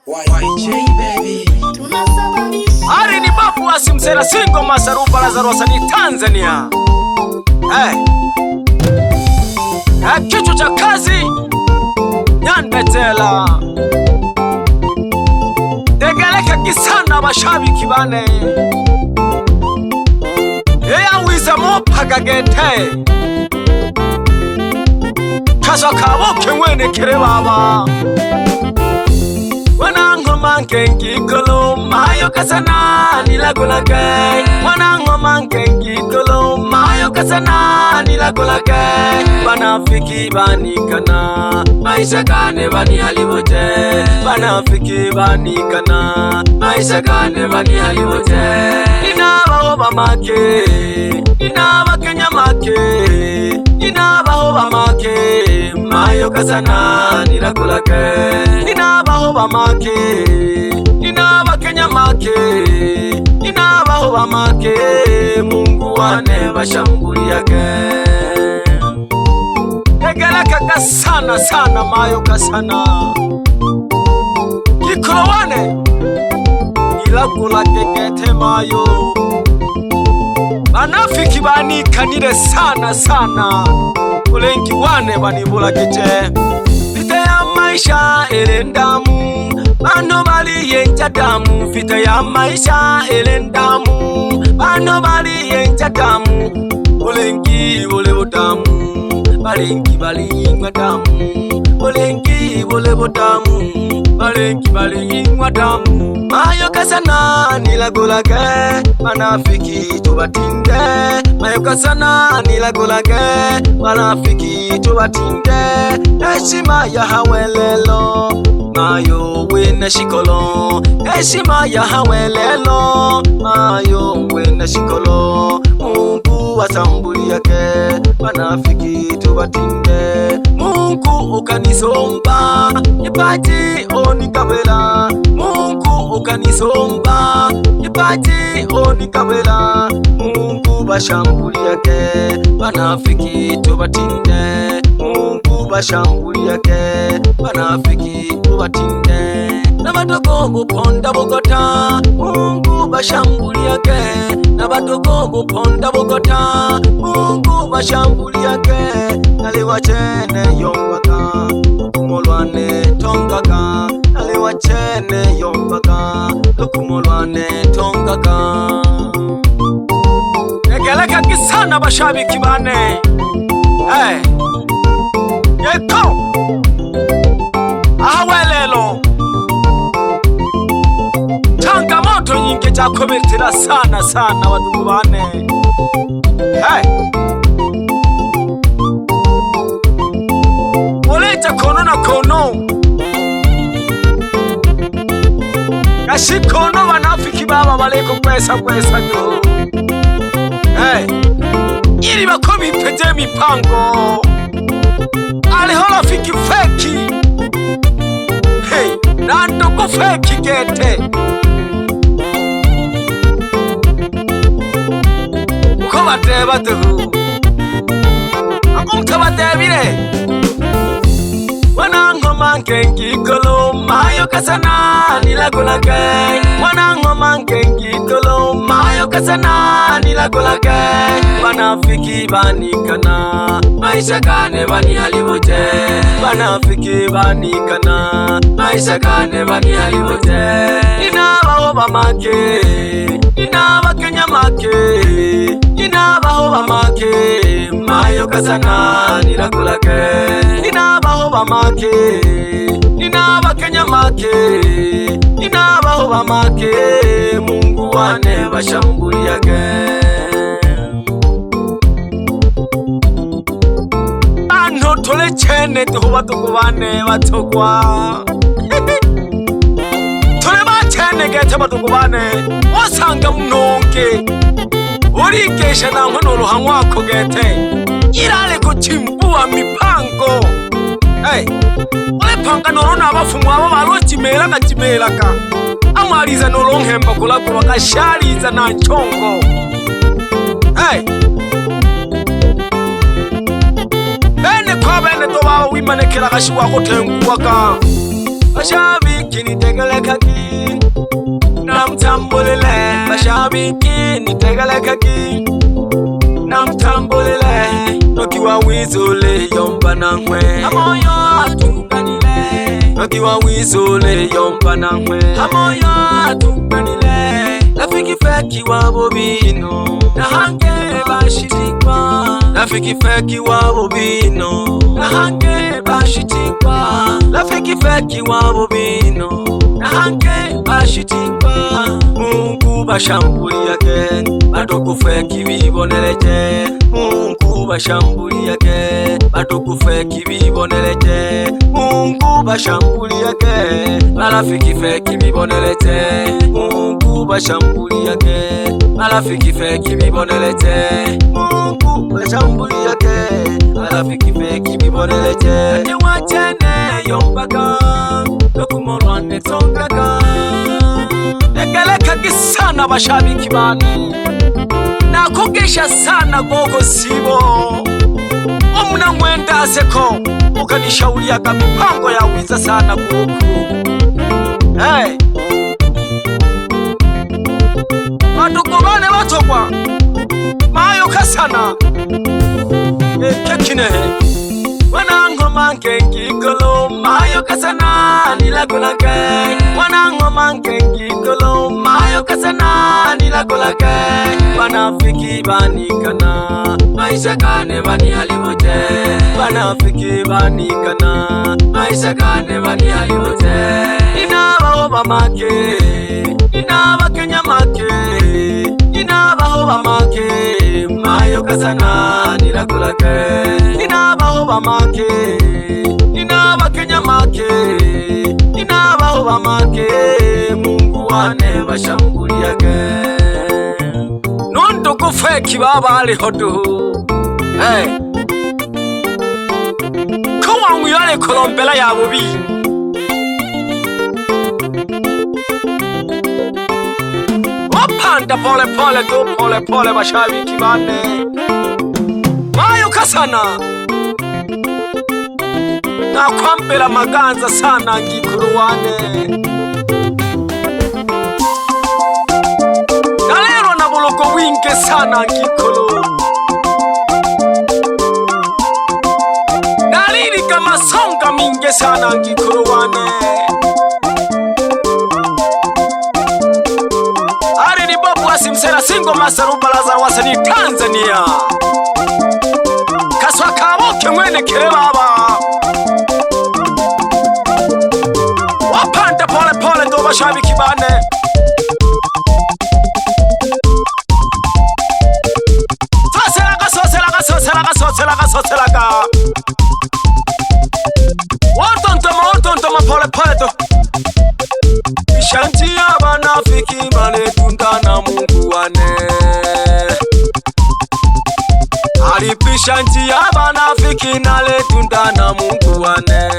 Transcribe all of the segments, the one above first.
YJ baby. Ari ni babu asimsela singo masarupa Lazarus ni Tanzania. Kichwa cha kazi Nyanbetela. Tegeleka kisana bashabiki bane. Wiza mopaga gete. Kaso kaboke mwene kere baba. Ngoma nkengi kolo mayo kasana nilagulake. Ngoma nkengi kolo mayo kasana nilagulake. Banafiki banikana maisha kane bani halibote. Banafiki banikana maisha kane bani halibote. Inaba make, inaba Kenya make, inaba make mayo kasana nilagulake. Inaba make, inaba Kenya make, inaba make Mungu wane bashambuliake. Tegeleka kasana sana mayo kasana Kikolowane ilagula kegete mayo. Banafiki banikanire sana sana Ulengi wane banibula kije. Vita ya maisha elendamu Bano bali yenja damu. Vita ya maisha elendamu Bano bali yenja damu. Ulengi ule damu Balengi bali ingwa damu. Ulengi ule damu Balengi bali ingwa damu. Mayo kasana nilagulake. Manafiki tubatinde. Mayo kasana nilagulake. Manafiki tubatinde. Heshima ya hawelelo mayo wena shikolo. Heshima ya hawelelo mayo wena shikolo. Mungu asambuliake. Manafiki tubatinde. Mungu ukanisomba Nipati onikabela. Mungu ukanisomba Nipati onikabela. Mungu bashambuliake. Banafiki tubatinde. Mungu bashambuliake. Banafiki tubatinde. Nabadogo buponda Bogota. Mungu bashambuliake. Nabadogo buponda Bogota. Mungu bashambuliake. Naliwa chene yombaka Lukumolwane tongaka. Naliwa chene yombaka Lukumolwane tongaka. Tegeleka kisana bashabiki bane. Yeko ahawelelo changamoto nyingi jakobetera sana sana wadugu bane. Oleta kono na kono Kashikono banafiki baba baleko kwesa yo. Ili bakobi pete mipango Aliho rafiki feki. Nando ko feki gete. Uko bateba tuhu Akumta batebire. Ngoma nkengi kolo mayo kasana nilagulake. Ngoma nkengi kolo mayo kasana nilagulake. Banafiki banikana maisha kane bani halibote. Banafiki banikana maisha kane bani halibote. Inaba make, inaba Kenya make, inaba make mayo kasana nilagulake. Inaba make, inaba Kenya make, inaba make Mungu wane bashambuliake. Anto tole chene tuhuba tukubane batogwa. Tole ba chene gete batugubane. Wasanga mnonge Urikesha na nkono hanwako gete. Irale kuchimbua mipango. Ule panga norona abafumu abo barochimelaka amariza noronhemba kulagwa bakashariza na nchongo. Bene kwa bene to baba wimanekera gashiwa gotenguwaka. Mashabiki nitegele kaki namtambulile, mashabiki nitegele kaki namtambulile, nokiwa wizule yomba nangwe amoyo atukanile, nokiwa wizule yomba nangwe amoyo atukanile, rafiki feki wabo bino nahange bashitikwa, rafiki feki wabo bino nahange bashitikwa, rafiki feki wabo bino nahange bashitikwa. Mungu bashambuliage badogo feki biboneleje, Mungu bashambuliage badogo feki biboneleje, Mungu bashambuliage marafiki feki biboneleje, Mungu bashambuliage marafiki feki biboneleje, Mungu bashambuliage marafiki feki biboneleje. Ni wachene yombaga dokumorwane tongaga negeleka sana bashabiki bane nakugisha sana gogo sibo omuna mwenda seko ukanishauriya mipango ya wiza sana kuku. Hey, badugo bane batogwa mayo kasana kekinehe wanangoma nkengikolo mayo kasana nilagulake, wanangoma nkengikolo mayo kasana nilagulake, wanafiki banikana maisha kane bani halimote, wanafiki banikana maisha kane bani halimote. Inabaho bamake, inaba Kenya make, inabaho bamake mayo kasana nilagulake, inabaho bamake, inaba Kenya make, inabaho bamake, Mungu wane bashambuliage nondo kufeki baba alihodu. Hey, kwa nguyale kolombela ya bubi wapanda pole pole tu pole pole bashabiki bane mayo kasana na kwambela maganza sana ngikuruwane nalero na bologo winke sana ngikulu naliri kama songa minge sana ngikuruwane. Ari ni Babu Asim Serasingo Masaruba Lazaro wasanii Tanzania kaswa kaboke mwene kere baba wapanda pole pole ndo bashabiki bane soselaga wotontoma pole pole to ishanti abanafiki bane tundana Mungu wane alipishanti abanafiki nale tundana Mungu wane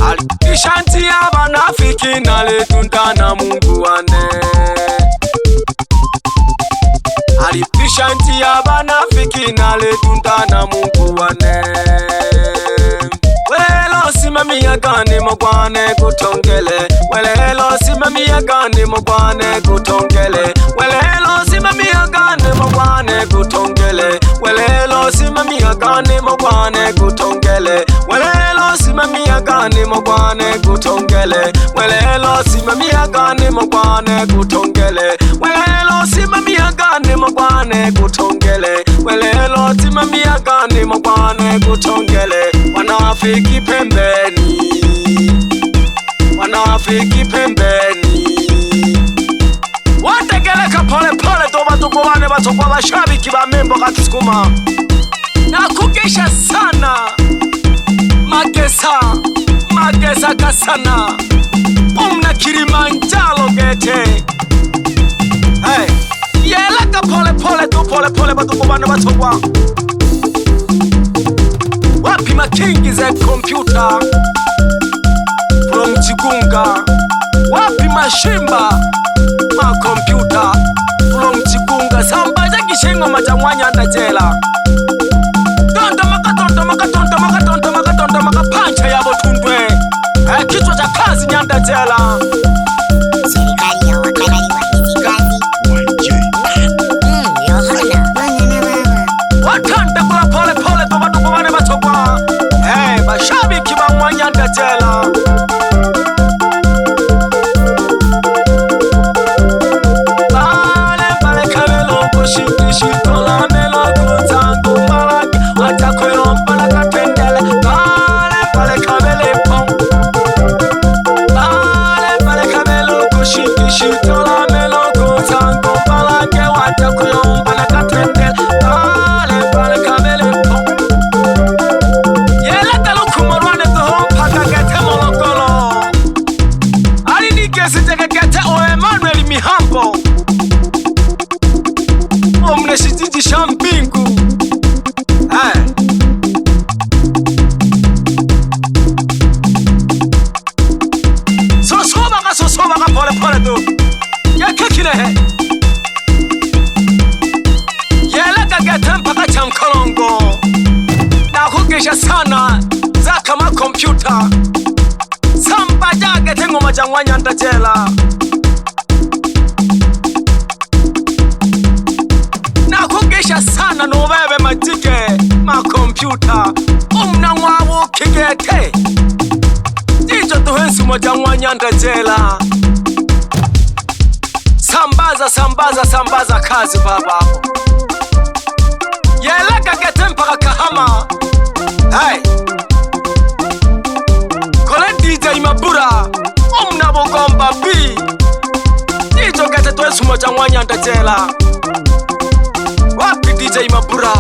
alipishanti abanafiki nale tundana Mungu wane alipishanti abanafiki nale tundana Mungu wane. Welelo simamia gani mogwane kutongele, welelo simamia gani mogwane kutongele, welelo simamia gani mogwane kutongele, welelo simamia gani mogwane kutongele, welelo simamia gani mogwane kutongele, welelo simamia gani mogwane kutongele, welelo simamia gani mogwane kutongele, welelo simamia gani mogwane kutongele. Wanafiki pembeni, wanafiki pembeni, wategeleka pole pole toba tukubane batokwa bashabiki ba membo katisukuma nakugesha sana magesa kasana umna Kilimanjaro gete. Hey, yeleka pole pole tu pole pole batukubane batokwa wapi makingi za kompyuta from Chigunga, wapi mashimba ma kompyuta from Chigunga sambaja kishengo majamwanya ndajela tonto maka pancha yabo jela. Serikali ya wakali wa hizi kazi. Yohana. Watanda kula pole pole toba tukumane batokwa. Bashabiki ba Mwanyanda jela. Bale kabelo kushikishi tola melo kutangu malaki. Watakoyomba na katendele. Bale kabele pom. Bale kabelo kushikishi tola melo kutangu malaki. Watakoyomba na katendele. Bale kabele pom. Yela talo kumorwane toho mpaka gete molokolo. Ali nigezi teke gete o Emmanuel Mihambo. Omne shijiji shambingu. Sosoba ka pole pole do. Yakekile he. Yela gete mpaka chamkolongo. Nakugisha sana za kama kompyuta. Samba jage tengo majangwanya ndajela. Nakugisha sana no bebe majike ma kompyuta. Umna mwawo kigete. Jijo tuhensi majangwanya ndajela. Sambaza kazi baba. Yela gete mpaka Kahama. Kole DJ Mabura Omna Bogomba B Dijo gete tuwesu moja Mwanyanda jela. Wapi DJ Mabura?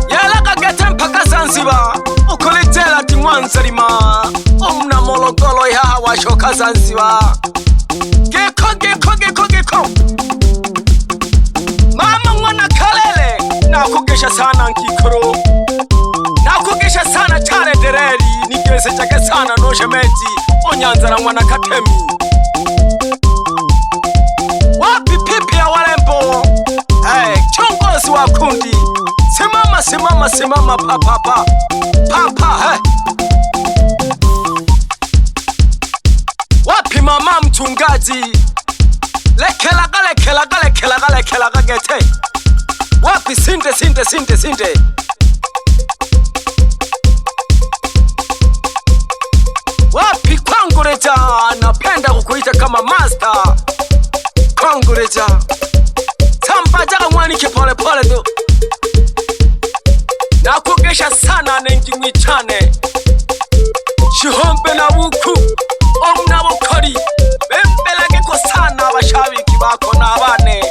Yela gete mpaka Zanzibar. Ukole jela di Mwanzalima. Omna mologolo ya washoka Zanzibar. Geko Mama mwana kalele. Nakugisha sana nkikoro. Nakugisha sana chare dereri. Nigeze chake sana no shemeji. Onyanza na mwana katemi. Wapi pipi ya warembo. Chongozi wa kundi. Simama papa. Wapi mama mchungaji. Lekelaga gete. Wapi sinde. Wapi Kwangureja. Napenda kukuita kama master. Kwangureja. Sambajaga mwanike pole pole do. Nakugesha sana nengi mwichane. Shihombe na wuku. Omna bukori. Bembelage ko sana bashabiki bako nabane.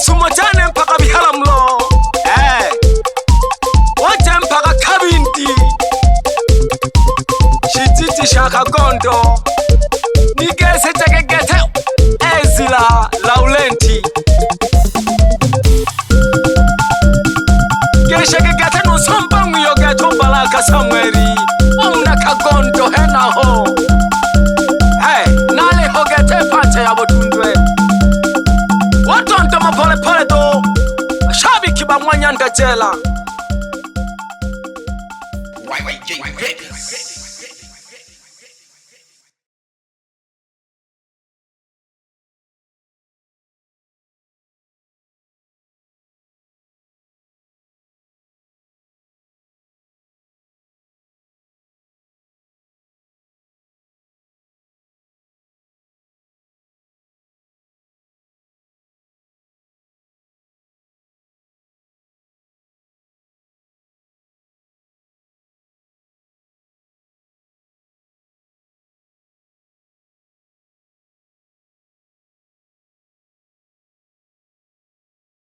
Sumojane mpaka Biharamulo. Wote mpaka Kabindi. Shititi shaka gondo. Nigeze teke gete Ezila Laurenti. Gesheke gete nusomba mwiyo geto Baraka Samueli. Omna kagondo hena ho. Nale ho gete pache ya botundwe. Watonto mapole pole do. Shabiki ba Mwanyanda jela. YJ Records.